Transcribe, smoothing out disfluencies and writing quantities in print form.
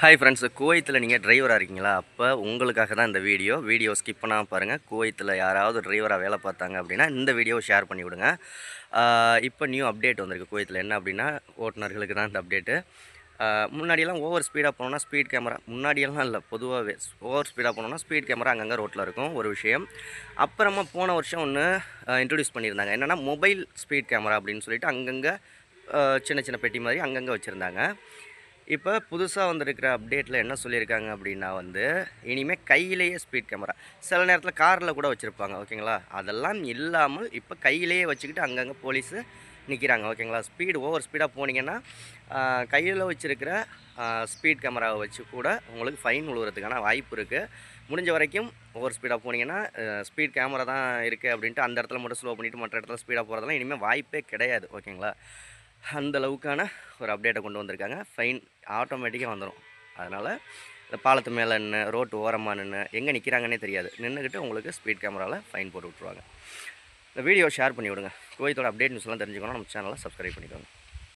Hi friends, குவைத்தில் நீங்கள் டிரைவராக இருக்கீங்களா? அப்போ உங்களுக்காக தான் இந்த வீடியோ ஸ்கிப் பண்ணாமல் பாருங்கள். குவைத்தில் யாராவது டிரைவராக வேலை பார்த்தாங்க அப்படின்னா இந்த வீடியோவை ஷேர் பண்ணி விடுங்க. இப்போ நியூ அப்டேட் வந்திருக்கு குவைத்தில். என்ன அப்படின்னா, ஓட்டுநர்களுக்கு தான் இந்த அப்டேட்டு. முன்னாடியெல்லாம் ஓவர் ஸ்பீடாக போனோம்னா ஸ்பீட் கேமரா, முன்னாடியெல்லாம் இல்லை, பொதுவாகவே ஓவர் ஸ்பீடாக போனோம்னா ஸ்பீட் கேமரா அங்கங்கே ரோட்டில் இருக்கும், ஒரு விஷயம். அப்புறமா போன வருஷம் ஒன்று இன்ட்ரடியூஸ் பண்ணியிருந்தாங்க. என்னென்னா மொபைல் ஸ்பீட் கேமரா அப்படின்னு சொல்லிட்டு அங்கங்கே சின்ன சின்ன பெட்டி மாதிரி அங்கங்கே வச்சுருந்தாங்க. இப்போ புதுசாக வந்திருக்கிற அப்டேட்டில் என்ன சொல்லியிருக்காங்க அப்படின்னா இனிமேல் கையிலேயே ஸ்பீட் கேமரா, சில நேரத்தில் காரில் கூட வச்சுருப்பாங்க, ஓகேங்களா? அதெல்லாம் இல்லாமல் இப்போ கையிலேயே வச்சுக்கிட்டு அங்கங்கே போலீஸு நிற்கிறாங்க, ஓகேங்களா? ஓவர் ஸ்பீடாக போனீங்கன்னா கையில் வச்சுருக்கிற ஸ்பீட் கேமராவை வச்சு கூட உங்களுக்கு ஃபைன் விழுவுறதுக்கான வாய்ப்பு இருக்குது. முடிஞ்ச வரைக்கும் ஓவர் ஸ்பீடாக போனீங்கன்னா ஸ்பீட் கேமரா தான் இருக்குது அப்படின்ட்டு அந்த இடத்துல மட்டும் ஸ்லோ பண்ணிவிட்டு மற்ற இடத்துல ஸ்பீடாக போகிறதெல்லாம் இனிமேல் வாய்ப்பே கிடையாது, ஓகேங்களா? அந்த அளவுக்கான ஒரு அப்டேட்டை கொண்டு வந்திருக்காங்க. ஃபைன் ஆட்டோமேட்டிக்காக வந்துடும். அதனால் இந்த பாலத்து மேலே நின்று, ரோட்டு ஓரமாக நின்று, எங்கே நிற்கிறாங்கன்னே தெரியாது, நின்றுக்கிட்டு உங்களுக்கு ஸ்பீட் கேமராவில் ஃபைன் போட்டு விட்ருவாங்க. இந்த வீடியோ ஷேர் பண்ணி விடுங்க. குவைத்தோட அப்டேட் நியூஸ்லாம் தெரிஞ்சுக்கணும், நம்ம சேனலை சப்ஸ்கிரைப் பண்ணிக்கோங்க.